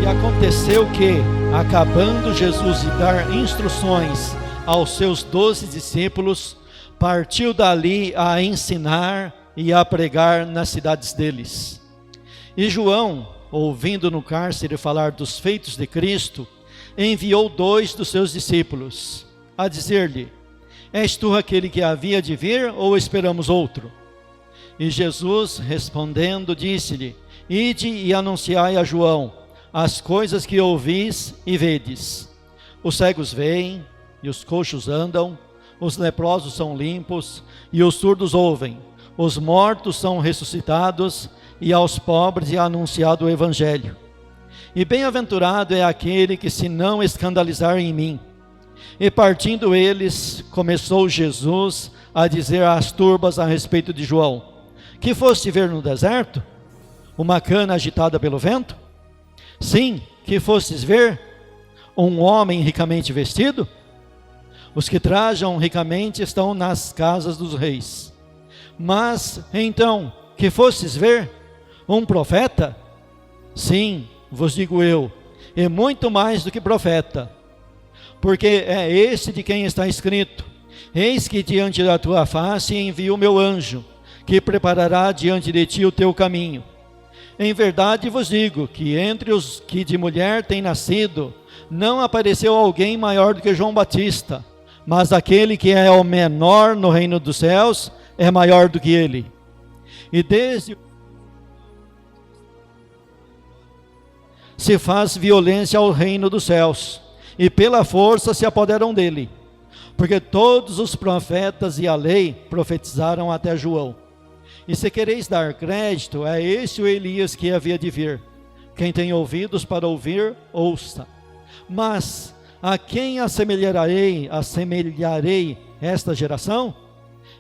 E aconteceu que, acabando Jesus de dar instruções aos seus 12 discípulos, partiu dali a ensinar e a pregar nas cidades deles. E João, ouvindo no cárcere falar dos feitos de Cristo, enviou 2 dos seus discípulos, a dizer-lhe: És tu aquele que havia de vir, ou esperamos outro? E Jesus, respondendo, disse-lhe: Ide e anunciai a João as coisas que ouvis e vedes. Os cegos veem, e os coxos andam, os leprosos são limpos, e os surdos ouvem, os mortos são ressuscitados, e aos pobres é anunciado o Evangelho. E bem-aventurado é aquele que se não escandalizar em mim. E partindo eles, começou Jesus a dizer às turbas a respeito de João: Que foste ver no deserto? Uma cana agitada pelo vento? Sim, que fostes ver? Um homem ricamente vestido? Os que trajam ricamente estão nas casas dos reis. Mas, então, que fostes ver? Um profeta? Sim, vos digo eu, e muito mais do que profeta. Porque é esse de quem está escrito: Eis que diante da tua face envio o meu anjo, que preparará diante de ti o teu caminho. Em verdade vos digo que entre os que de mulher têm nascido, não apareceu alguém maior do que João Batista, mas aquele que é o menor no reino dos céus é maior do que ele. E desde se faz violência ao reino dos céus, e pela força se apoderam dele, porque todos os profetas e a lei profetizaram até João. E se quereis dar crédito, é esse o Elias que havia de vir. Quem tem ouvidos para ouvir, ouça. Mas a quem assemelharei esta geração?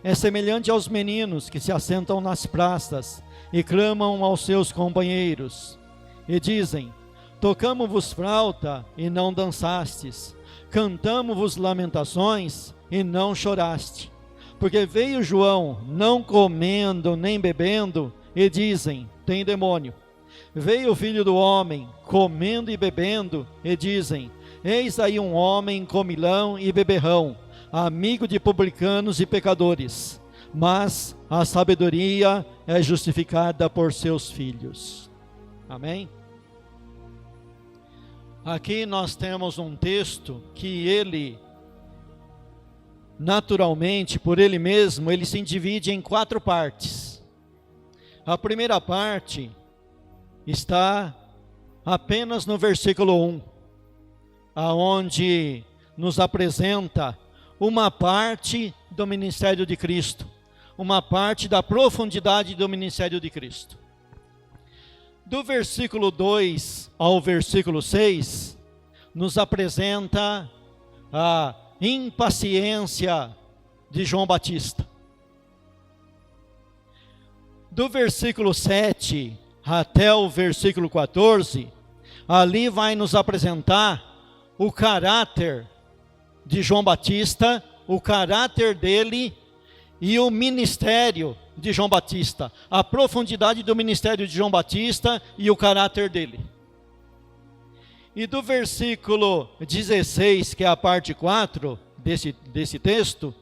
É semelhante aos meninos que se assentam nas praças e clamam aos seus companheiros, e dizem: Tocamo-vos flauta e não dançastes, cantamo-vos lamentações e não choraste. Porque veio João não comendo nem bebendo, e dizem: tem demônio. Veio o Filho do Homem comendo e bebendo, e dizem: eis aí um homem comilão e beberrão, amigo de publicanos e pecadores. Mas a sabedoria é justificada por seus filhos. Amém? Aqui nós temos um texto que ele, naturalmente, por ele mesmo, ele se divide em 4 partes. A primeira parte está apenas no versículo 1, aonde nos apresenta uma parte do ministério de Cristo, uma parte da profundidade do ministério de Cristo. Do versículo 2 ao versículo 6, nos apresenta a impaciência de João Batista. Do versículo 7 até o versículo 14, ali vai nos apresentar o caráter de João Batista, o caráter dele e o ministério de João Batista, a profundidade do ministério de João Batista e o caráter dele. E do versículo 16, que é a parte 4 desse texto,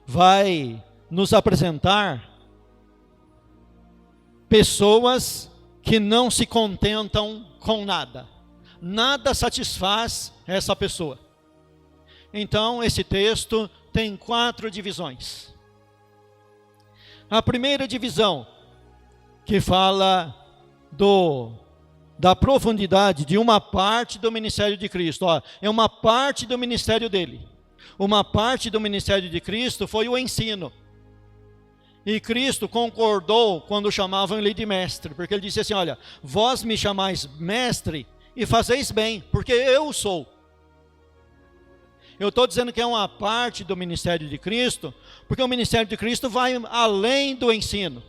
vai nos apresentar pessoas que não se contentam com nada. Nada satisfaz essa pessoa. Então, esse texto tem 4 divisões. A primeira divisão, que fala da profundidade de uma parte do ministério de Cristo. É uma parte do ministério dele. Uma parte do ministério de Cristo foi o ensino. E Cristo concordou quando chamavam ele de mestre, porque ele disse assim: olha, vós me chamais mestre e fazeis bem, porque eu sou. Eu estou dizendo que é uma parte do ministério de Cristo, porque o ministério de Cristo vai além do ensino.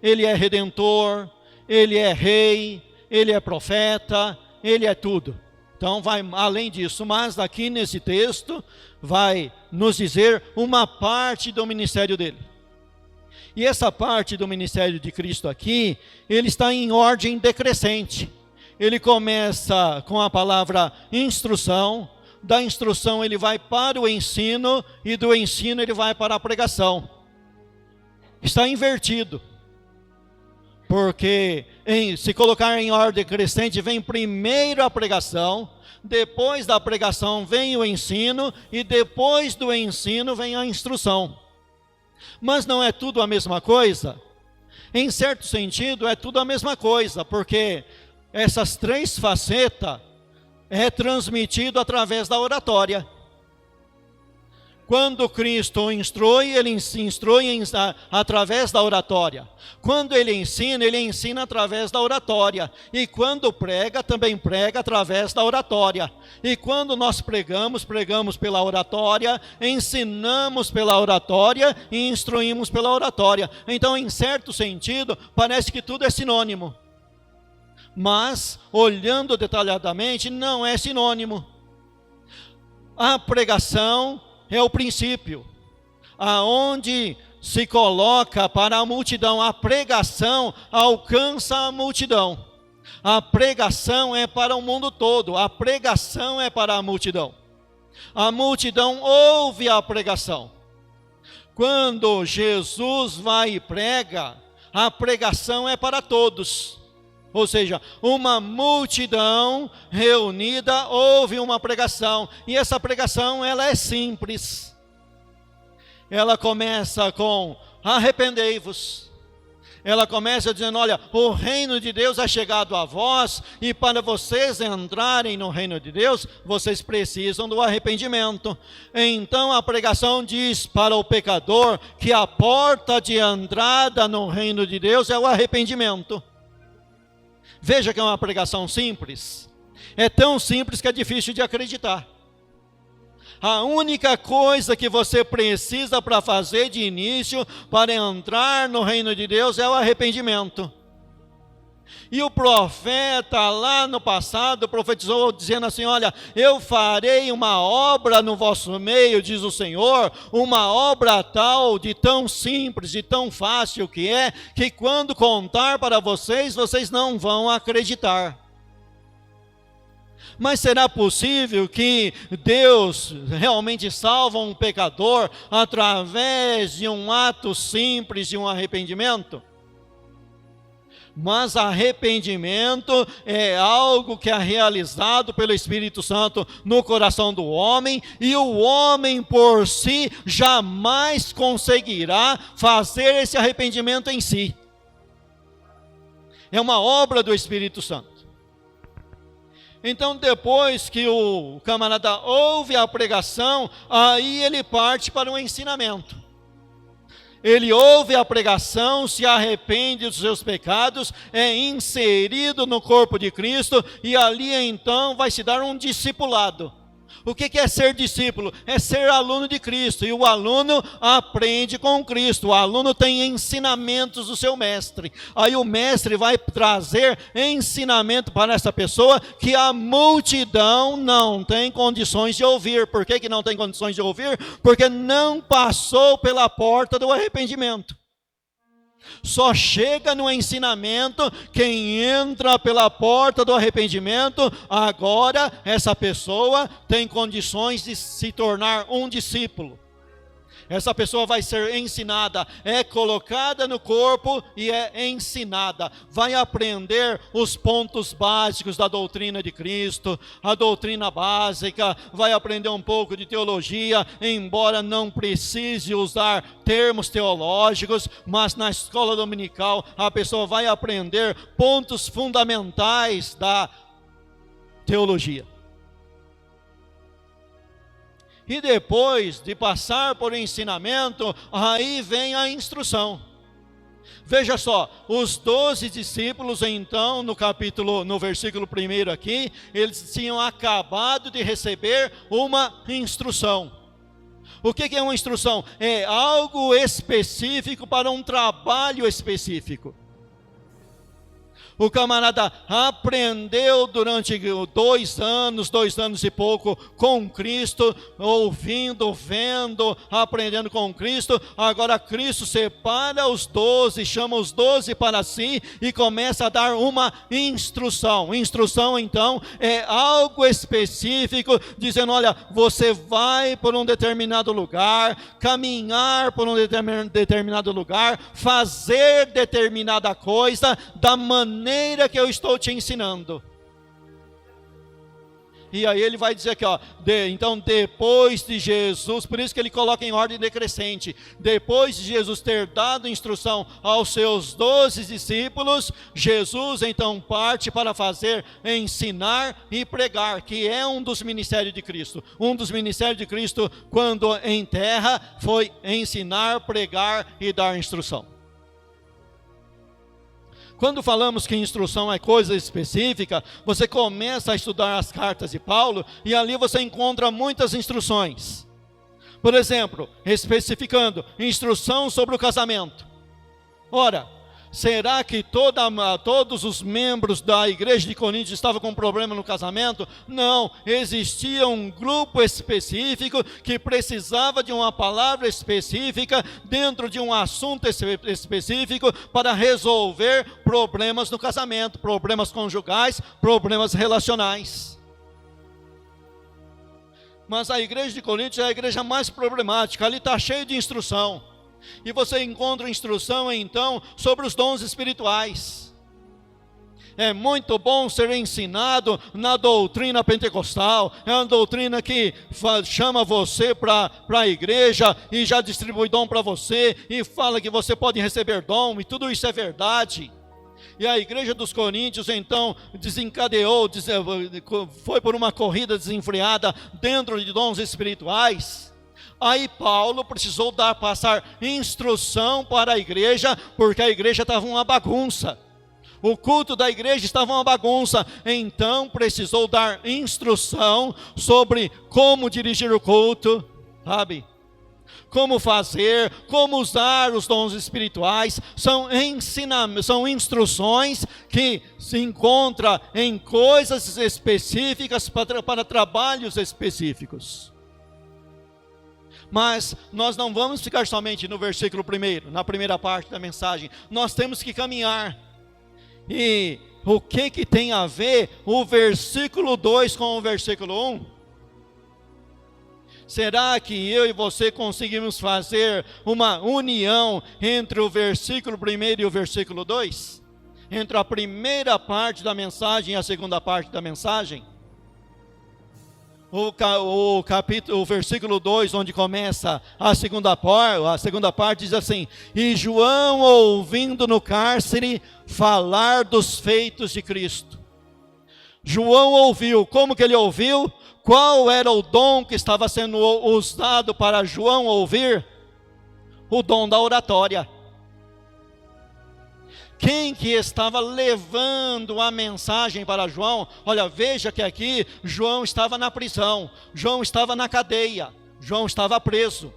Ele é redentor, ele é rei, ele é profeta, ele é tudo. Então vai além disso, mas aqui nesse texto vai nos dizer uma parte do ministério dele. E essa parte do ministério de Cristo aqui, ele está em ordem decrescente. Ele começa com a palavra instrução, da instrução ele vai para o ensino, e do ensino ele vai para a pregação. Está invertido. Porque se colocar em ordem crescente, vem primeiro a pregação, depois da pregação vem o ensino, e depois do ensino vem a instrução. Mas não é tudo a mesma coisa? Em certo sentido, é tudo a mesma coisa, porque essas três facetas é transmitido através da oratória. Quando Cristo instrui, ele se instrui através da oratória. Quando ele ensina através da oratória. E quando prega, também prega através da oratória. E quando nós pregamos, pregamos pela oratória, ensinamos pela oratória e instruímos pela oratória. Então, em certo sentido, parece que tudo é sinônimo. Mas, olhando detalhadamente, não é sinônimo. A pregação é o princípio, aonde se coloca para a multidão. A pregação alcança a multidão. A pregação é para o mundo todo, a pregação é para a multidão. A multidão ouve a pregação. Quando Jesus vai e prega, a pregação é para todos. Ou seja, uma multidão reunida ouve uma pregação. E essa pregação, ela é simples. Ela começa com arrependei-vos. Ela começa dizendo, olha, o reino de Deus é chegado a vós, e para vocês entrarem no reino de Deus, vocês precisam do arrependimento. Então a pregação diz para o pecador que a porta de entrada no reino de Deus é o arrependimento. Veja que é uma pregação simples. É tão simples que é difícil de acreditar. A única coisa que você precisa para fazer de início, para entrar no reino de Deus, é o arrependimento. E o profeta lá no passado profetizou dizendo assim, olha, eu farei uma obra no vosso meio, diz o Senhor, uma obra tal, de tão simples, de tão fácil que é, que quando contar para vocês, vocês não vão acreditar. Mas será possível que Deus realmente salva um pecador através de um ato simples de um arrependimento? Mas arrependimento é algo que é realizado pelo Espírito Santo no coração do homem, e o homem por si jamais conseguirá fazer esse arrependimento em si. É uma obra do Espírito Santo. Então, depois que o camarada ouve a pregação, aí ele parte para o ensinamento. Ele ouve a pregação, se arrepende dos seus pecados, é inserido no corpo de Cristo, e ali então vai se dar um discipulado. O que é ser discípulo? É ser aluno de Cristo, e o aluno aprende com Cristo. O aluno tem ensinamentos do seu mestre. Aí o mestre vai trazer ensinamento para essa pessoa que a multidão não tem condições de ouvir. Por que não tem condições de ouvir? Porque não passou pela porta do arrependimento. Só chega no ensinamento quem entra pela porta do arrependimento. Agora essa pessoa tem condições de se tornar um discípulo. Essa pessoa vai ser ensinada, é colocada no corpo e é ensinada. Vai aprender os pontos básicos da doutrina de Cristo, a doutrina básica, vai aprender um pouco de teologia, embora não precise usar termos teológicos, mas na escola dominical a pessoa vai aprender pontos fundamentais da teologia. E depois de passar por ensinamento, aí vem a instrução. Veja só, os 12 discípulos então, no versículo 1 aqui, eles tinham acabado de receber uma instrução. O que é uma instrução? É algo específico para um trabalho específico. O camarada aprendeu durante 2 anos e pouco com Cristo, ouvindo, vendo, aprendendo com Cristo. Agora Cristo separa os 12, chama os 12 para si e começa a dar uma instrução. Instrução então é algo específico, dizendo: olha, você vai por um determinado lugar, caminhar por um determinado lugar, fazer determinada coisa da maneira que eu estou te ensinando. E aí ele vai dizer aqui, ó, então depois de Jesus, por isso que ele coloca em ordem decrescente, depois de Jesus ter dado instrução aos seus 12 discípulos, Jesus então parte para fazer, ensinar e pregar, que é um dos ministérios de Cristo. Um dos ministérios de Cristo, quando em terra, foi ensinar, pregar e dar instrução. Quando falamos que instrução é coisa específica, você começa a estudar as cartas de Paulo e ali você encontra muitas instruções. Por exemplo, especificando, instrução sobre o casamento. Ora, será que todos os membros da igreja de Corinto estavam com problema no casamento? Não, existia um grupo específico que precisava de uma palavra específica dentro de um assunto específico para resolver problemas no casamento, problemas conjugais, problemas relacionais. Mas a igreja de Corinto é a igreja mais problemática, ali está cheio de instrução. E você encontra instrução então sobre os dons espirituais. É muito bom ser ensinado na doutrina pentecostal. É uma doutrina que chama você para a igreja e já distribui dom para você e fala que você pode receber dom, e tudo isso é verdade. E a igreja dos Coríntios então desencadeou, foi por uma corrida desenfreada dentro de dons espirituais. Aí Paulo precisou passar instrução para a igreja, porque a igreja estava uma bagunça. O culto da igreja estava uma bagunça. Então precisou dar instrução sobre como dirigir o culto, sabe? Como fazer, como usar os dons espirituais. São instruções que se encontram em coisas específicas para trabalhos específicos. Mas nós não vamos ficar somente no versículo 1, na primeira parte da mensagem. Nós temos que caminhar. E o que tem a ver o versículo 2 com o versículo 1? Será que eu e você conseguimos fazer uma união entre o versículo 1 e o versículo 2? Entre a primeira parte da mensagem e a segunda parte da mensagem? O versículo 2, onde começa a segunda parte diz assim: e João, ouvindo no cárcere falar dos feitos de Cristo. João ouviu. Como que ele ouviu? Qual era o dom que estava sendo usado para João ouvir? O dom da oratória. Quem que estava levando a mensagem para João? Olha, veja que aqui João estava na prisão, João estava na cadeia, João estava preso.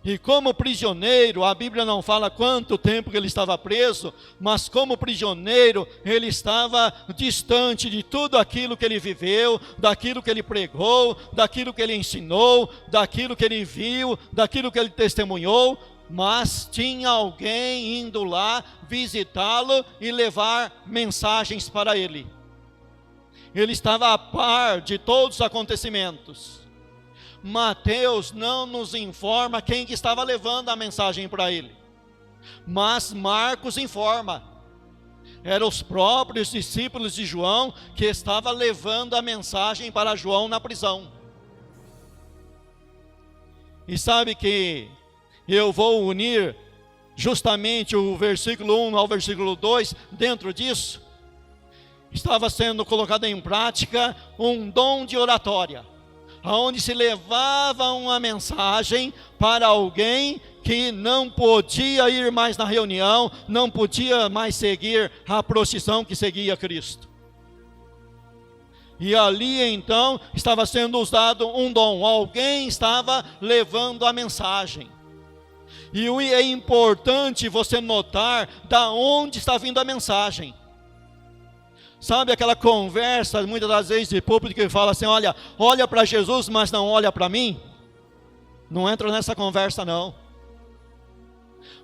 E como prisioneiro, a Bíblia não fala quanto tempo que ele estava preso, mas como prisioneiro, ele estava distante de tudo aquilo que ele viveu, daquilo que ele pregou, daquilo que ele ensinou, daquilo que ele viu, daquilo que ele testemunhou. Mas tinha alguém indo lá visitá-lo e levar mensagens para ele. Ele estava a par de todos os acontecimentos. Mateus não nos informa quem que estava levando a mensagem para ele, mas Marcos informa. Eram os próprios discípulos de João que estavam levando a mensagem para João na prisão. E sabe que eu vou unir justamente o versículo 1 ao versículo 2 dentro disso. Estava sendo colocado em prática um dom de oratória, onde se levava uma mensagem para alguém que não podia ir mais na reunião, não podia mais seguir a procissão que seguia Cristo. E ali então estava sendo usado um dom, alguém estava levando a mensagem. E é importante você notar da onde está vindo a mensagem. Sabe aquela conversa, muitas das vezes, de público que fala assim, olha para Jesus, mas não olha para mim? Não entra nessa conversa não.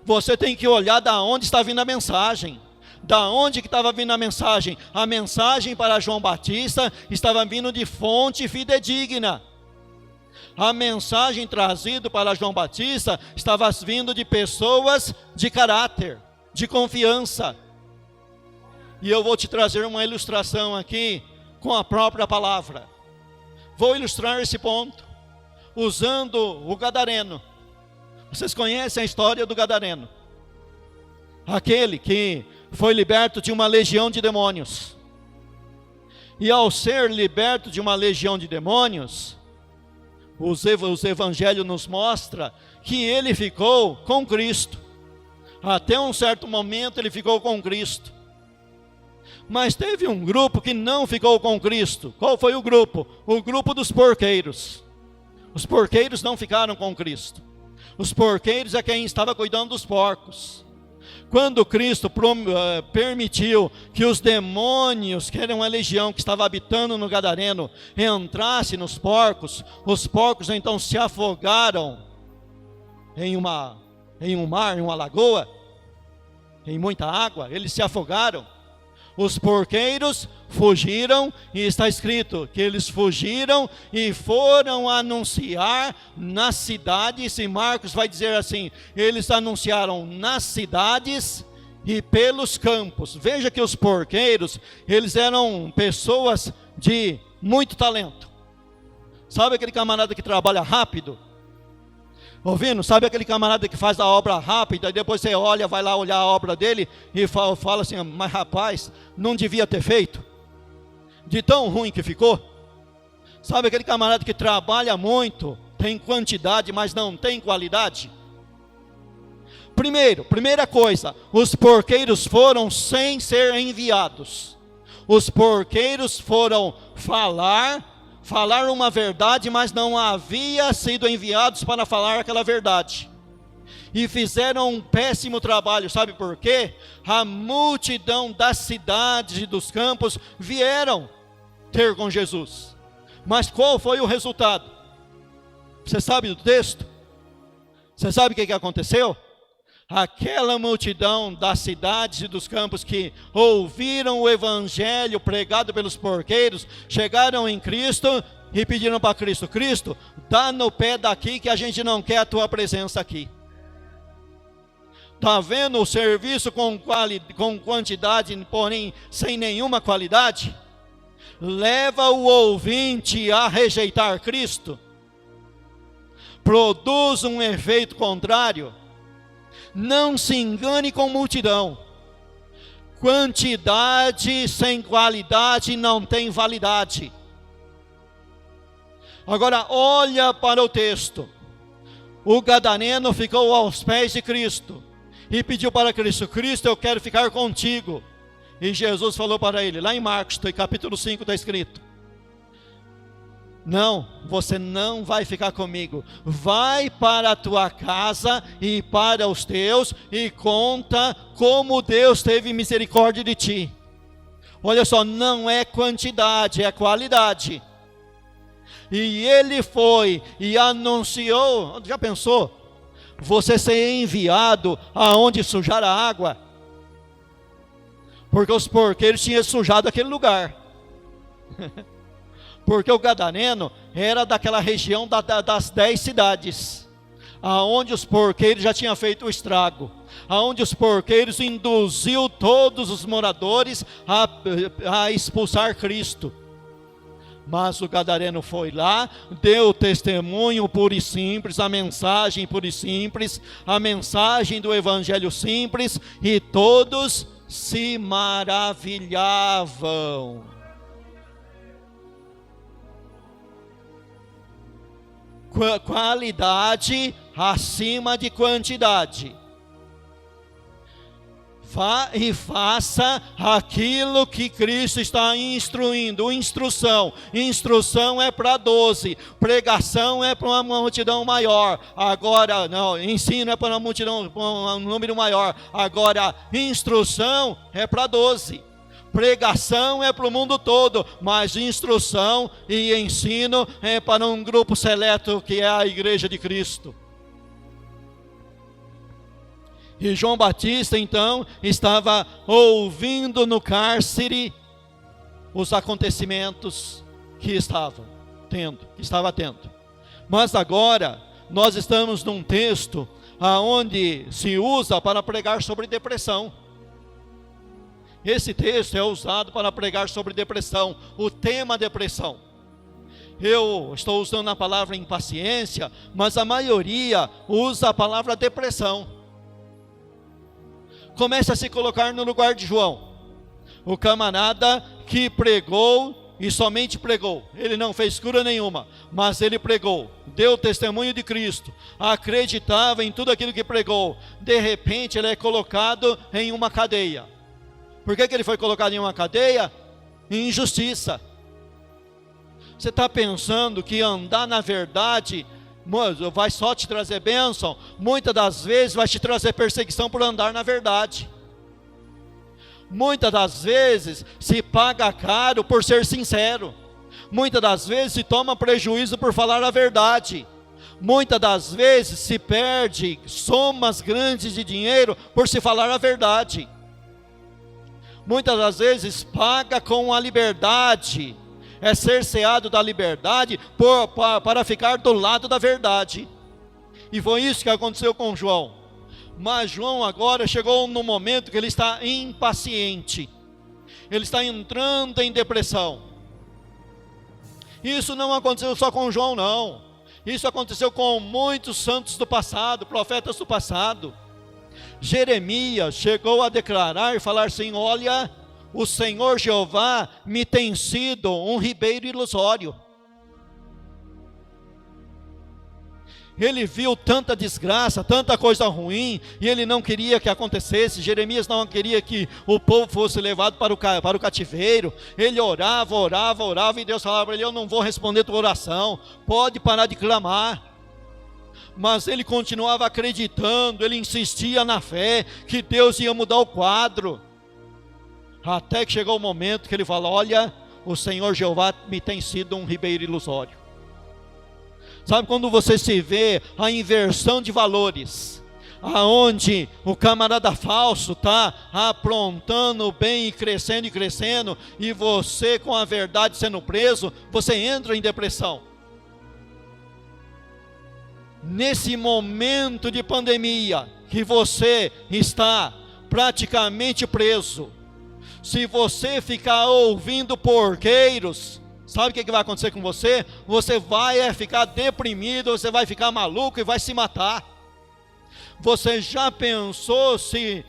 Você tem que olhar da onde está vindo a mensagem. Da onde que estava vindo a mensagem? A mensagem para João Batista estava vindo de fonte fidedigna. A mensagem trazida para João Batista estava vindo de pessoas de caráter, de confiança. E eu vou te trazer uma ilustração aqui com a própria palavra. Vou ilustrar esse ponto usando o gadareno. Vocês conhecem a história do gadareno? Aquele que foi liberto de uma legião de demônios. E ao ser liberto de uma legião de demônios, os evangelhos nos mostram que ele ficou com Cristo. Até um certo momento ele ficou com Cristo. Mas teve um grupo que não ficou com Cristo. Qual foi o grupo? O grupo dos porqueiros. Os porqueiros não ficaram com Cristo. Os porqueiros é quem estava cuidando dos porcos. Quando Cristo permitiu que os demônios, que eram uma legião que estava habitando no gadareno, entrasse nos porcos, os porcos então se afogaram em um mar, em uma lagoa, em muita água, eles se afogaram. Os porqueiros fugiram, e está escrito que eles fugiram e foram anunciar nas cidades, e Marcos vai dizer assim, eles anunciaram nas cidades e pelos campos. Veja que os porqueiros, eles eram pessoas de muito talento. Sabe aquele camarada que trabalha rápido? Ouvindo? Sabe aquele camarada que faz a obra rápida, e depois você olha, vai lá olhar a obra dele, e fala assim, mas rapaz, não devia ter feito, de tão ruim que ficou. Sabe aquele camarada que trabalha muito, tem quantidade, mas não tem qualidade? Primeira coisa, os porqueiros foram sem ser enviados. Os porqueiros foram falar uma verdade, mas não havia sido enviados para falar aquela verdade. E fizeram um péssimo trabalho, sabe por quê? A multidão das cidades e dos campos vieram ter com Jesus. Mas qual foi o resultado? Você sabe do texto? Você sabe o que aconteceu? Aquela multidão das cidades e dos campos que ouviram o evangelho pregado pelos porqueiros, chegaram em Cristo e pediram para Cristo, Cristo, dá no pé daqui que a gente não quer a tua presença aqui. Está vendo o serviço com quantidade, porém sem nenhuma qualidade? Leva o ouvinte a rejeitar Cristo. Produz um efeito contrário. Não se engane com multidão. Quantidade sem qualidade não tem validade. Agora olha para o texto. O gadareno ficou aos pés de Cristo e pediu para Cristo, Cristo, eu quero ficar contigo. E Jesus falou para ele, lá em Marcos, capítulo 5 está escrito, não, você não vai ficar comigo, vai para a tua casa e para os teus e conta como Deus teve misericórdia de ti. Olha só, não é quantidade, é qualidade. E ele foi e anunciou, já pensou? Você ser enviado aonde sujar a água? Porque os porqueiros tinham sujado aquele lugar. Porque o gadareno era daquela região das 10 cidades, aonde os porqueiros já tinham feito o estrago, aonde os porqueiros induziu todos os moradores a expulsar Cristo. Mas o gadareno foi lá, deu testemunho puro e simples, a mensagem pura e simples, a mensagem do evangelho simples, e todos se maravilhavam. Qualidade acima de quantidade. Vá e faça aquilo que Cristo está instruindo. Instrução é para 12, pregação é para uma multidão maior. Agora, não, ensino é para uma multidão, para um número maior. Agora, instrução é para 12. Pregação é para o mundo todo, mas instrução e ensino é para um grupo seleto que é a Igreja de Cristo. E João Batista então estava ouvindo no cárcere os acontecimentos que estava tendo. Mas agora nós estamos num texto aonde se usa para pregar sobre depressão. Esse texto é usado para pregar sobre depressão, o tema depressão. Eu estou usando a palavra impaciência, mas a maioria usa a palavra depressão. Comece a se colocar no lugar de João, o camarada que pregou e somente pregou. Ele não fez cura nenhuma, mas ele pregou, deu testemunho de Cristo, acreditava em tudo aquilo que pregou. De repente ele é colocado em uma cadeia. Por que ele foi colocado em uma cadeia? Injustiça. Você está pensando que andar na verdade vai só te trazer bênção? Muitas das vezes vai te trazer perseguição por andar na verdade. Muitas das vezes se paga caro por ser sincero. Muitas das vezes se toma prejuízo por falar a verdade. Muitas das vezes se perde somas grandes de dinheiro por se falar a verdade. Muitas das vezes paga com a liberdade, é cerceado da liberdade para ficar do lado da verdade. E foi isso que aconteceu com João. Mas João agora chegou no momento que ele está impaciente, ele está entrando em depressão. Isso não aconteceu só com João, não. Isso aconteceu com muitos santos do passado, profetas do passado. Jeremias chegou a declarar e falar assim: olha, o Senhor Jeová me tem sido um ribeiro ilusório. Ele viu tanta desgraça, tanta coisa ruim, e ele não queria que acontecesse. Jeremias não queria que o povo fosse levado para o cativeiro. Ele orava, e Deus falava para ele: eu não vou responder tua oração, pode parar de clamar. Mas ele continuava acreditando, ele insistia na fé, que Deus ia mudar o quadro. Até que chegou o momento que ele fala: olha, o Senhor Jeová me tem sido um ribeiro ilusório. Sabe quando você se vê a inversão de valores, aonde o camarada falso está aprontando bem e crescendo, e você com a verdade sendo preso, você entra em depressão. Nesse momento de pandemia, que você está praticamente preso, se você ficar ouvindo porqueiros, sabe o que vai acontecer com você? Você vai ficar deprimido, você vai ficar maluco e vai se matar. Você já pensou se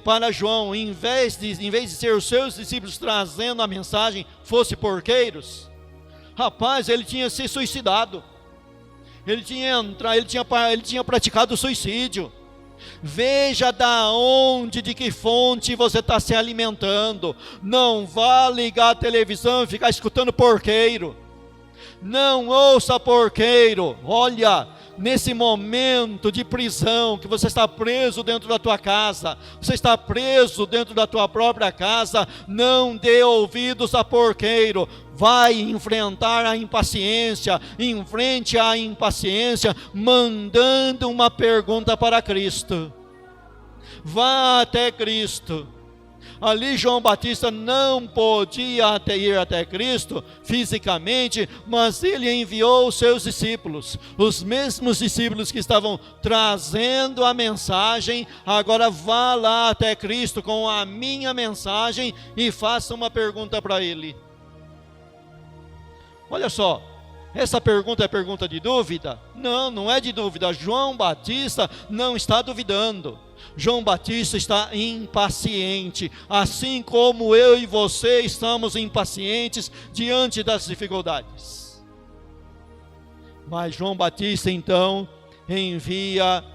para João, em vez de ser os seus discípulos trazendo a mensagem, fosse porqueiros? Rapaz, ele tinha se suicidado. Ele tinha praticado suicídio. Veja de que fonte você está se alimentando. Não vá ligar a televisão e ficar escutando porqueiro. Não ouça porqueiro. Olha, nesse momento de prisão, que você está preso dentro da tua casa, você está preso dentro da tua própria casa, não dê ouvidos a porqueiro. Vai enfrentar a impaciência, enfrente a impaciência, mandando uma pergunta para Cristo. Vá até Cristo. Ali João Batista não podia ir até Cristo fisicamente, mas ele enviou os seus discípulos, os mesmos discípulos que estavam trazendo a mensagem. Agora vá lá até Cristo com a minha mensagem e faça uma pergunta para ele. Olha só, essa pergunta é pergunta de dúvida? Não, não é de dúvida. João Batista não está duvidando. João Batista está impaciente, assim como eu e você estamos impacientes diante das dificuldades. Mas João Batista então envia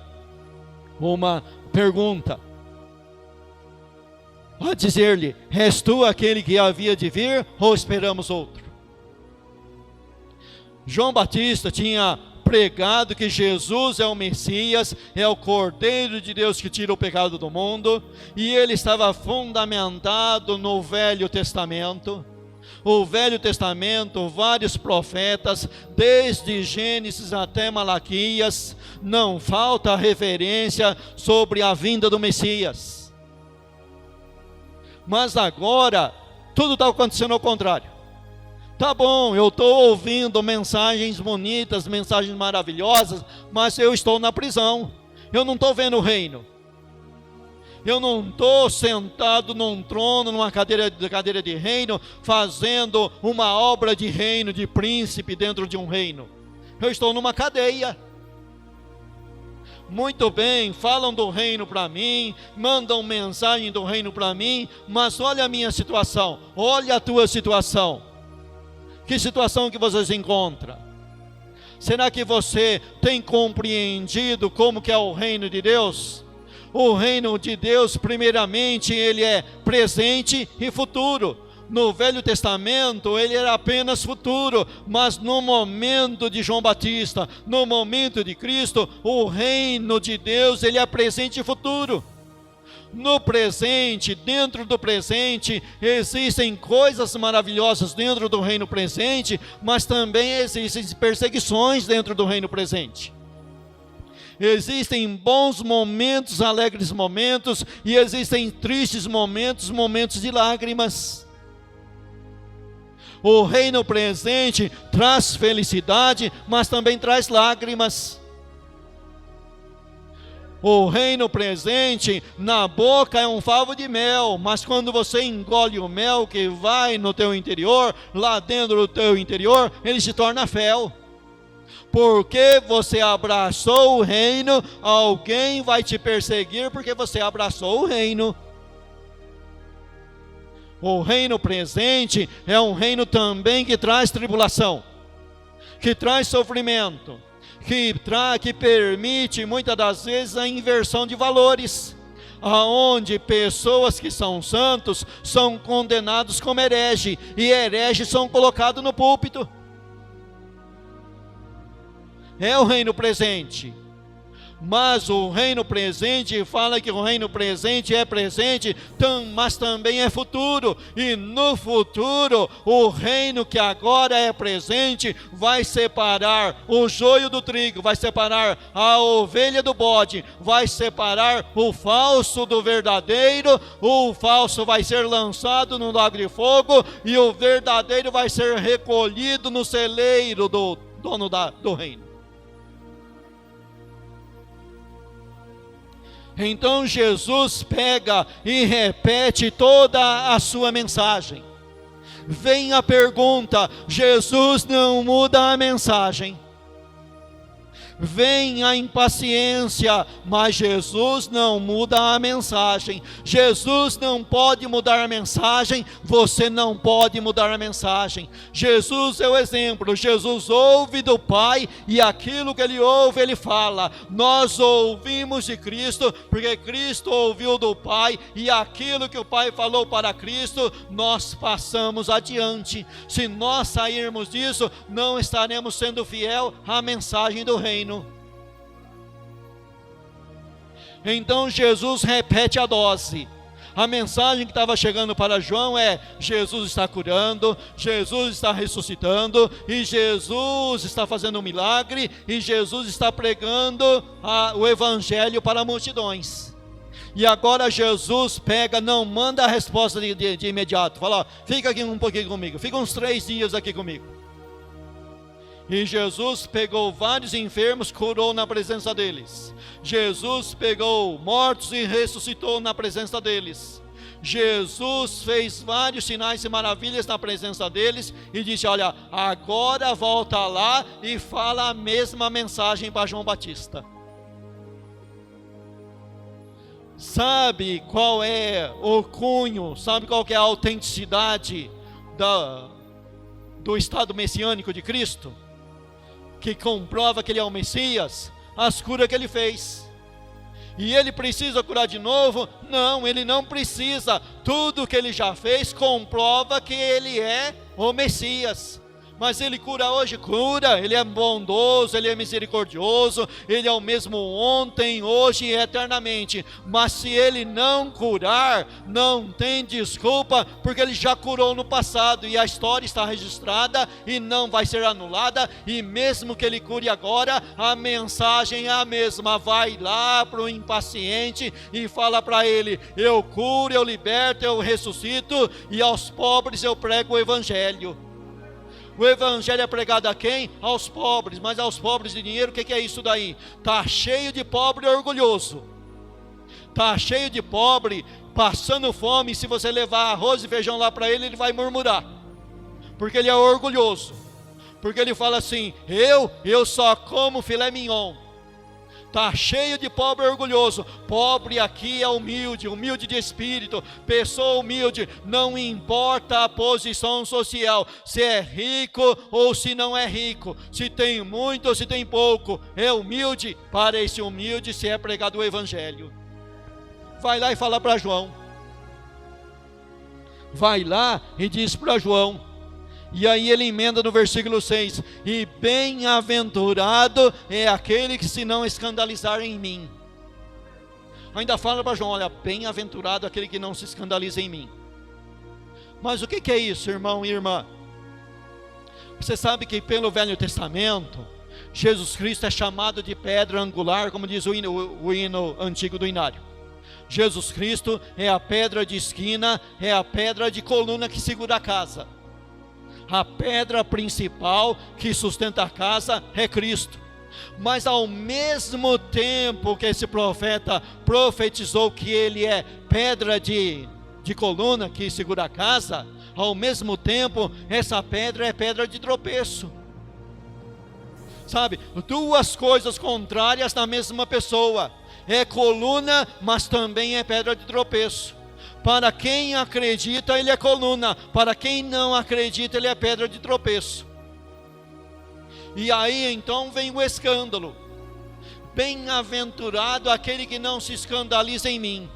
uma pergunta. a dizer-lhe: és tu aquele que havia de vir, ou esperamos outro? João Batista tinha pregado que Jesus é o Messias, é o Cordeiro de Deus que tira o pecado do mundo, e ele estava fundamentado no Velho Testamento. O Velho Testamento, vários profetas, desde Gênesis até Malaquias, não falta referência sobre a vinda do Messias. Mas agora, tudo está acontecendo ao contrário. Tá bom, eu estou ouvindo mensagens bonitas, mensagens maravilhosas, mas eu estou na prisão, eu não estou vendo o reino. Eu não estou sentado num trono, numa cadeira de reino, fazendo uma obra de reino, de príncipe dentro de um reino. Eu estou numa cadeia. Muito bem, falam do reino para mim, mandam mensagem do reino para mim, mas olha a minha situação, olha a tua situação. Que situação que você se encontra? Será que você tem compreendido como que é o reino de Deus? O reino de Deus, primeiramente, ele é presente e futuro. No Velho Testamento, ele era apenas futuro, mas no momento de João Batista, no momento de Cristo, o reino de Deus, ele é presente e futuro. No presente, dentro do presente, existem coisas maravilhosas dentro do reino presente, mas também existem perseguições dentro do reino presente. Existem bons momentos, alegres momentos, e existem tristes momentos, momentos de lágrimas. O reino presente traz felicidade, mas também traz lágrimas. O reino presente, na boca é um favo de mel, mas quando você engole o mel que vai no teu interior, lá dentro do teu interior, ele se torna fel. Porque você abraçou o reino, alguém vai te perseguir porque você abraçou o reino. O reino presente é um reino também que traz tribulação, que traz sofrimento, que permite muitas das vezes a inversão de valores, aonde pessoas que são santos são condenados como herege, e hereges são colocados no púlpito. É o reino presente. Mas o reino presente fala que o reino presente é presente, mas também é futuro. E no futuro, o reino que agora é presente vai separar o joio do trigo, vai separar a ovelha do bode, vai separar o falso do verdadeiro. O falso vai ser lançado no lago de fogo, e o verdadeiro vai ser recolhido no celeiro do dono do reino. Então Jesus pega e repete toda a sua mensagem. Vem a pergunta, Jesus não muda a mensagem. Vem a impaciência, mas Jesus não muda a mensagem. Jesus não pode mudar a mensagem, você não pode mudar a mensagem. Jesus é o exemplo, Jesus ouve do Pai, e aquilo que ele ouve, ele fala. Nós ouvimos de Cristo, porque Cristo ouviu do Pai, e aquilo que o Pai falou para Cristo, nós passamos adiante. Se nós sairmos disso, não estaremos sendo fiel à mensagem do reino. Então Jesus repete a dose. A mensagem que estava chegando para João é: Jesus está curando, Jesus está ressuscitando, e Jesus está fazendo um milagre, e Jesus está pregando o evangelho para multidões. E agora Jesus pega, não manda a resposta de imediato, fala: ó, fica aqui um pouquinho comigo, fica uns 3 dias aqui comigo. E Jesus pegou vários enfermos, curou na presença deles. Jesus pegou mortos e ressuscitou na presença deles. Jesus fez vários sinais e maravilhas na presença deles, e disse: olha, agora volta lá e fala a mesma mensagem para João Batista. Sabe qual é o cunho, sabe qual que é a autenticidade do estado messiânico de Cristo? Que comprova que ele é o Messias? As curas que ele fez. E ele precisa curar de novo? Não, ele não precisa. Tudo que ele já fez comprova que ele é o Messias. Mas ele cura hoje? Cura. Ele é bondoso, ele é misericordioso, ele é o mesmo ontem, hoje e eternamente. Mas se ele não curar, não tem desculpa, porque ele já curou no passado e a história está registrada e não vai ser anulada. E mesmo que ele cure agora, a mensagem é a mesma. Vai lá para o impaciente e fala para ele: eu curo, eu liberto, eu ressuscito, e aos pobres eu prego o evangelho. O evangelho é pregado a quem? Aos pobres. Mas aos pobres de dinheiro, o que é isso daí? Está cheio de pobre orgulhoso. Está cheio de pobre passando fome. E se você levar arroz e feijão lá para ele, ele vai murmurar, porque ele é orgulhoso. Porque ele fala assim: eu só como filé mignon. Está cheio de pobre orgulhoso. Pobre aqui é humilde, humilde de espírito, pessoa humilde. Não importa a posição social, se é rico ou se não é rico, se tem muito ou se tem pouco, é humilde. Para esse humilde se é pregado o evangelho. Vai lá e fala para João. Vai lá e diz para João. E aí ele emenda no versículo 6: e bem-aventurado é aquele que se não escandalizar em mim. Ainda fala para João: olha, bem-aventurado aquele que não se escandaliza em mim. Mas o que é isso, irmão e irmã? Você sabe que pelo Velho Testamento, Jesus Cristo é chamado de pedra angular, como diz o hino antigo do Inário. Jesus Cristo é a pedra de esquina, é a pedra de coluna que segura a casa. A pedra principal que sustenta a casa é Cristo. Mas ao mesmo tempo que esse profeta profetizou que ele é pedra de coluna que segura a casa, ao mesmo tempo essa pedra é pedra de tropeço. Sabe, duas coisas contrárias na mesma pessoa. É coluna, mas também é pedra de tropeço. Para quem acredita, ele é coluna. Para quem não acredita, ele é pedra de tropeço. E aí então vem o escândalo. Bem-aventurado aquele que não se escandaliza em mim.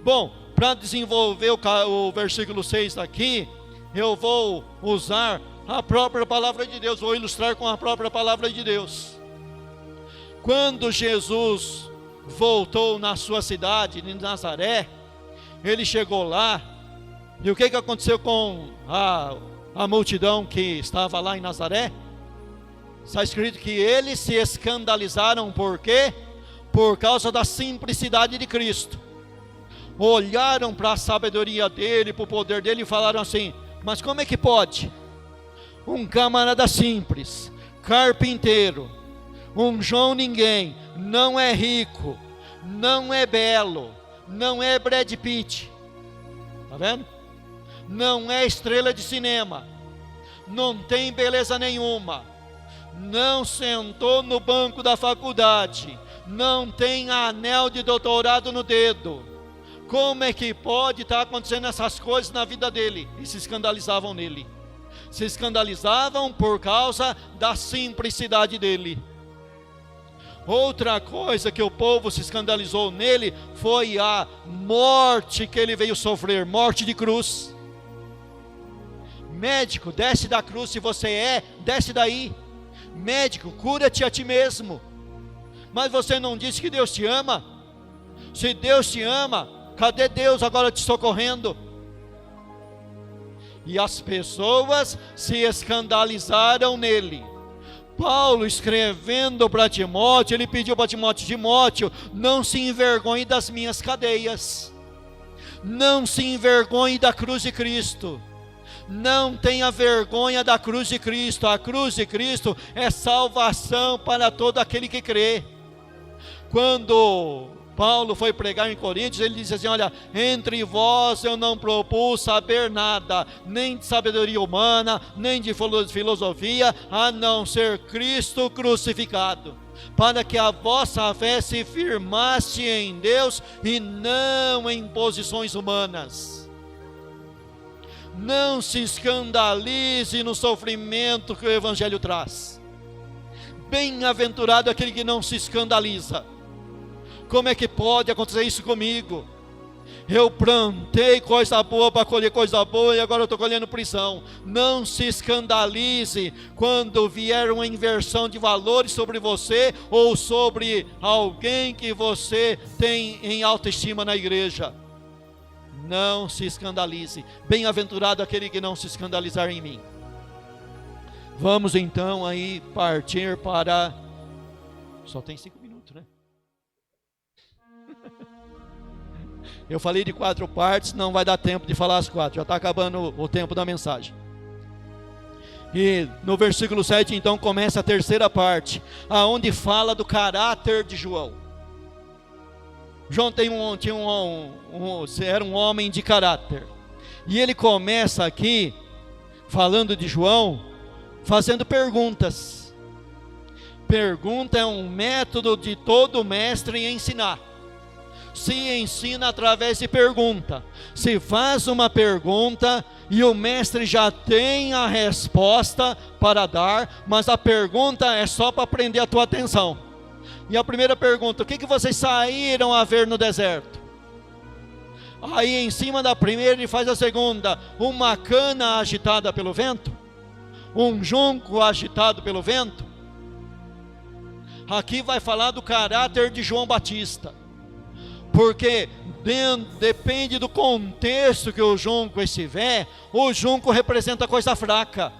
Bom, para desenvolver o versículo 6 aqui, eu vou usar a própria palavra de Deus. Vou ilustrar com a própria palavra de Deus. Quando Jesus voltou na sua cidade de Nazaré, ele chegou lá, e o que aconteceu com a multidão que estava lá em Nazaré? Está escrito que eles se escandalizaram. Por quê? Por causa da simplicidade de Cristo. Olharam para a sabedoria dele, para o poder dele, e falaram assim: mas como é que pode um camarada simples, carpinteiro, um João ninguém, não é rico, não é belo, não é Brad Pitt, tá vendo? Não é estrela de cinema, não tem beleza nenhuma, não sentou no banco da faculdade, não tem anel de doutorado no dedo. Como é que pode estar acontecendo essas coisas na vida dele? E se escandalizavam nele. Se escandalizavam por causa da simplicidade dele. Outra coisa que o povo se escandalizou nele foi a morte que ele veio sofrer, morte de cruz. Médico, desce da cruz, se você desce daí. Médico, cura-te a ti mesmo. Mas você não disse que Deus te ama? Se Deus te ama, cadê Deus agora te socorrendo? E as pessoas se escandalizaram nele. Paulo, escrevendo para Timóteo, ele pediu para Timóteo: Timóteo, não se envergonhe das minhas cadeias, não se envergonhe da cruz de Cristo, não tenha vergonha da cruz de Cristo. A cruz de Cristo é salvação para todo aquele que crê. Quando Paulo foi pregar em Coríntios, ele disse assim: olha, entre vós eu não propus saber nada, nem de sabedoria humana, nem de filosofia, a não ser Cristo crucificado, para que a vossa fé se firmasse em Deus e não em posições humanas. Não se escandalize no sofrimento que o Evangelho traz. Bem-aventurado aquele que não se escandaliza. Como é que pode acontecer isso comigo? Eu plantei coisa boa para colher coisa boa e agora eu estou colhendo prisão. Não se escandalize quando vier uma inversão de valores sobre você ou sobre alguém que você tem em autoestima na igreja. Não se escandalize. Bem-aventurado aquele que não se escandalizar em mim. Vamos então aí partir para... Só tem 5 minutos, né? Eu falei de 4 partes, não vai dar tempo de falar as 4, já está acabando o tempo da mensagem. E no versículo 7 então começa a terceira parte, aonde fala do caráter de João. João era um homem de caráter. E ele começa aqui, falando de João, fazendo perguntas. Pergunta é um método de todo mestre em ensinar. Se ensina através de pergunta. Se faz uma pergunta e o mestre já tem a resposta para dar, mas a pergunta é só para prender a tua atenção. E a primeira pergunta: o que vocês saíram a ver no deserto? Aí em cima da primeira ele faz a segunda: uma cana agitada pelo vento? Um junco agitado pelo vento? Aqui vai falar do caráter de João Batista. Porque depende do contexto que o junco estiver, o junco representa coisa fraca.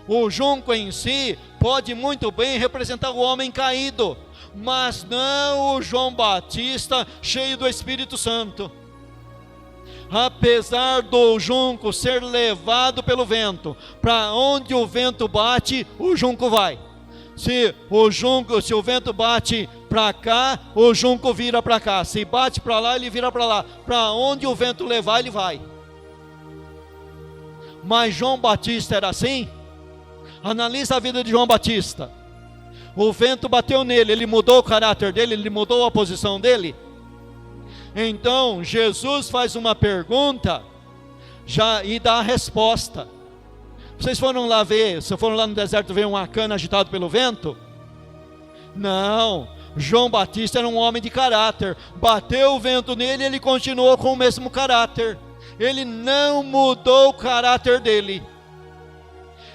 O junco em si pode muito bem representar o homem caído, mas não o João Batista cheio do Espírito Santo. Apesar do junco ser levado pelo vento, para onde o vento bate, o junco vai. Se o vento bate para cá, o junco vira para cá. Se bate para lá, ele vira para lá. Para onde o vento levar, ele vai. Mas João Batista era assim? Analisa a vida de João Batista. O vento bateu nele, ele mudou o caráter dele, ele mudou a posição dele. Então Jesus faz uma pergunta e dá a resposta. Vocês foram lá ver, se foram lá no deserto ver uma cana agitada pelo vento? Não, João Batista era um homem de caráter. Bateu o vento nele e ele continuou com o mesmo caráter. Ele não mudou o caráter dele.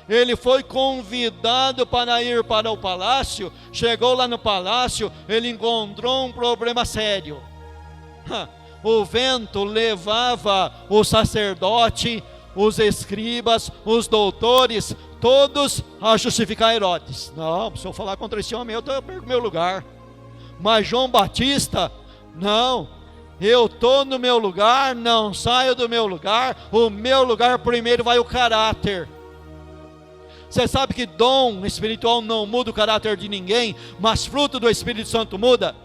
Ele foi convidado para ir para o palácio. Chegou lá no palácio, ele encontrou um problema sério. O vento levava o sacerdote, os escribas, os doutores, todos a justificar Herodes. Não, se eu falar contra esse homem, eu perco meu lugar. Mas João Batista, não, eu estou no meu lugar, não saio do meu lugar. O meu lugar primeiro vai o caráter. Você sabe que dom espiritual não muda o caráter de ninguém, mas fruto do Espírito Santo muda.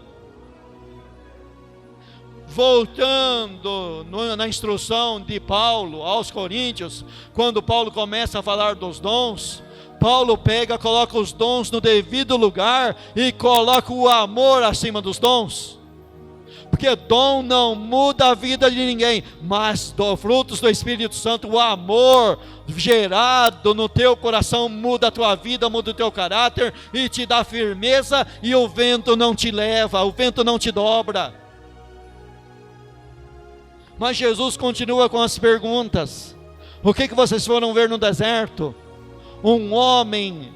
Voltando na instrução de Paulo aos Coríntios, quando Paulo começa a falar dos dons, Paulo coloca os dons no devido lugar e coloca o amor acima dos dons. Porque dom não muda a vida de ninguém, mas frutos do Espírito Santo, o amor gerado no teu coração muda a tua vida, muda o teu caráter e te dá firmeza, e o vento não te leva, o vento não te dobra. Mas Jesus continua com as perguntas. O que vocês foram ver no deserto? Um homem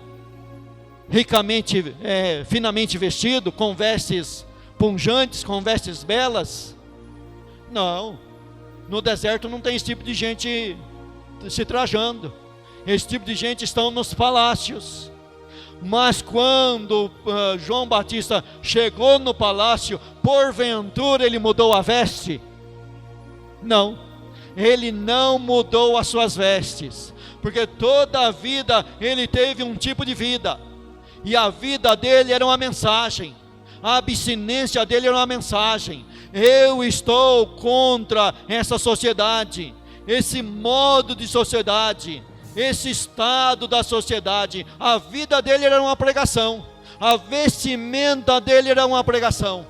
finamente vestido, com vestes punjantes, com vestes belas? Não, no deserto não tem esse tipo de gente se trajando. Esse tipo de gente estão nos palácios. Mas quando João Batista chegou no palácio, porventura ele mudou a veste? Não, ele não mudou as suas vestes, porque toda a vida ele teve um tipo de vida, e a vida dele era uma mensagem, a abstinência dele era uma mensagem. Eu estou contra essa sociedade, esse modo de sociedade, esse estado da sociedade. A vida dele era uma pregação, a vestimenta dele era uma pregação.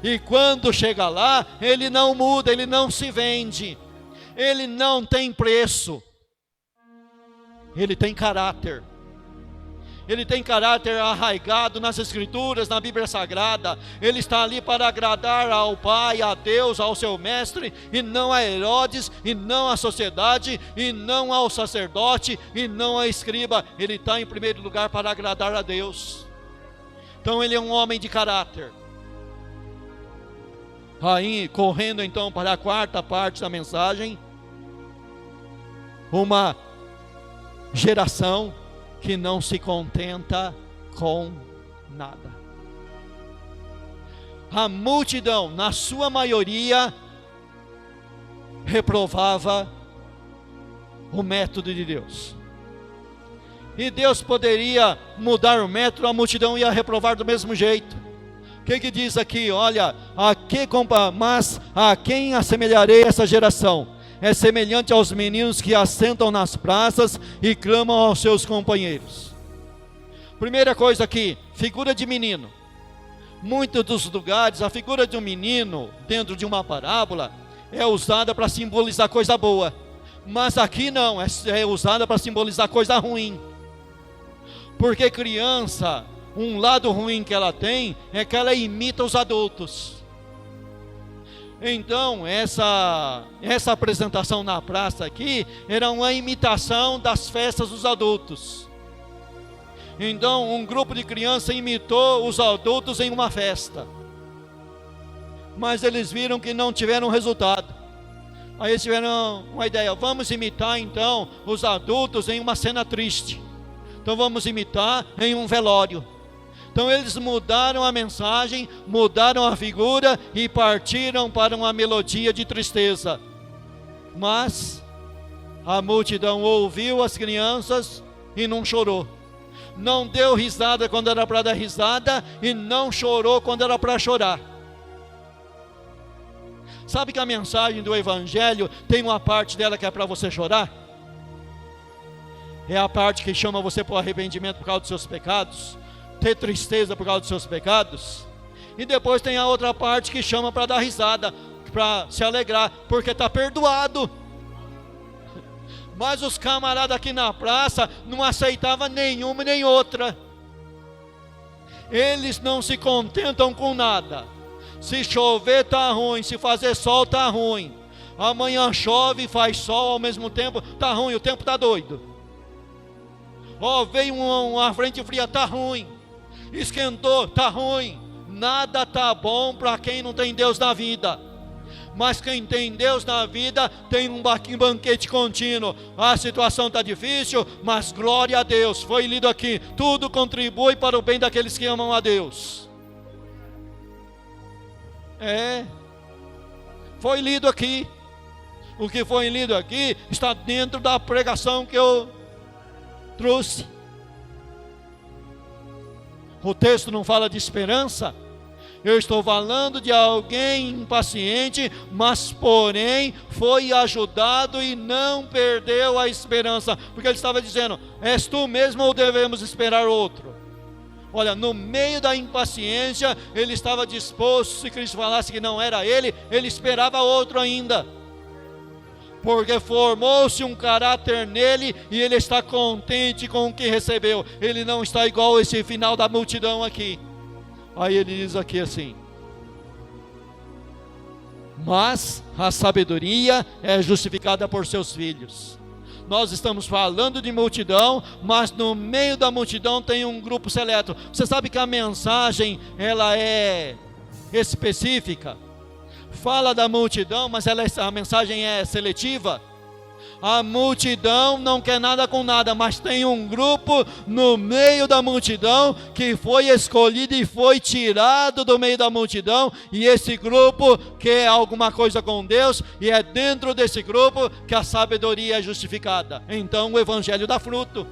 E quando chega lá, ele não muda, ele não se vende, ele não tem preço, ele tem caráter. ele tem caráter arraigado nas Escrituras, na Bíblia Sagrada. Ele está ali para agradar ao Pai, a Deus, ao seu mestre, e não a Herodes, e não à sociedade, e não ao sacerdote, e não a escriba. Ele está em primeiro lugar para agradar a Deus. Então ele é um homem de caráter. Aí, correndo então para a quarta parte da mensagem, uma geração que não se contenta com nada. A multidão, na sua maioria, reprovava o método de Deus. E Deus poderia mudar o método, a multidão ia reprovar do mesmo jeito. O que diz aqui? Olha, mas a quem assemelharei essa geração? É semelhante aos meninos que assentam nas praças e clamam aos seus companheiros. Primeira coisa aqui, figura de menino. Muitos dos lugares, a figura de um menino, dentro de uma parábola, é usada para simbolizar coisa boa. Mas aqui não, é usada para simbolizar coisa ruim. Porque criança, um lado ruim que ela tem, é que ela imita os adultos. Então, essa apresentação na praça aqui, era uma imitação das festas dos adultos. Então, um grupo de crianças imitou os adultos em uma festa. Mas eles viram que não tiveram resultado. Aí eles tiveram uma ideia, vamos imitar então os adultos em uma cena triste. Então vamos imitar em um velório. Então eles mudaram a mensagem, mudaram a figura e partiram para uma melodia de tristeza. Mas a multidão ouviu as crianças e não chorou. Não deu risada quando era para dar risada e não chorou quando era para chorar. Sabe que a mensagem do Evangelho tem uma parte dela que é para você chorar? É a parte que chama você para o arrependimento por causa dos seus pecados, ter tristeza por causa dos seus pecados. E depois tem a outra parte que chama para dar risada, para se alegrar, porque está perdoado. Mas os camaradas aqui na praça não aceitavam nenhuma nem outra. Eles não se contentam com nada. Se chover está ruim, se fazer sol está ruim. Amanhã chove e faz sol ao mesmo tempo, está ruim, o tempo está doido. Veio uma frente fria, está ruim. Esquentou, está ruim. Nada está bom para quem não tem Deus na vida. Mas quem tem Deus na vida tem um banquete contínuo. A situação está difícil, mas glória a Deus. Foi lido aqui, tudo contribui para o bem daqueles que amam a Deus. Foi lido aqui. O que foi lido aqui está dentro da pregação que eu trouxe. O texto não fala de esperança. Eu estou falando de alguém impaciente, mas porém foi ajudado e não perdeu a esperança, porque ele estava dizendo, és tu mesmo ou devemos esperar outro? Olha, no meio da impaciência, ele estava disposto, se Cristo falasse que não era ele esperava outro ainda. Porque formou-se um caráter nele e ele está contente com o que recebeu. Ele não está igual esse final da multidão aqui. Aí ele diz aqui assim: mas a sabedoria é justificada por seus filhos. Nós estamos falando de multidão, mas no meio da multidão tem um grupo seleto. Você sabe que a mensagem ela é específica. Fala da multidão, mas a mensagem é seletiva. A multidão não quer nada com nada, mas tem um grupo no meio da multidão que foi escolhido e foi tirado do meio da multidão, e esse grupo quer alguma coisa com Deus, e é dentro desse grupo que a sabedoria é justificada. Então o Evangelho dá fruto.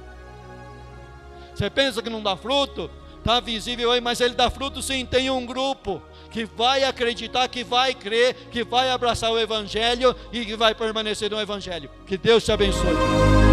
Você pensa que não dá fruto? Está visível aí, mas ele dá fruto sim. Tem um grupo que vai acreditar, que vai crer, que vai abraçar o Evangelho e que vai permanecer no Evangelho. Que Deus te abençoe.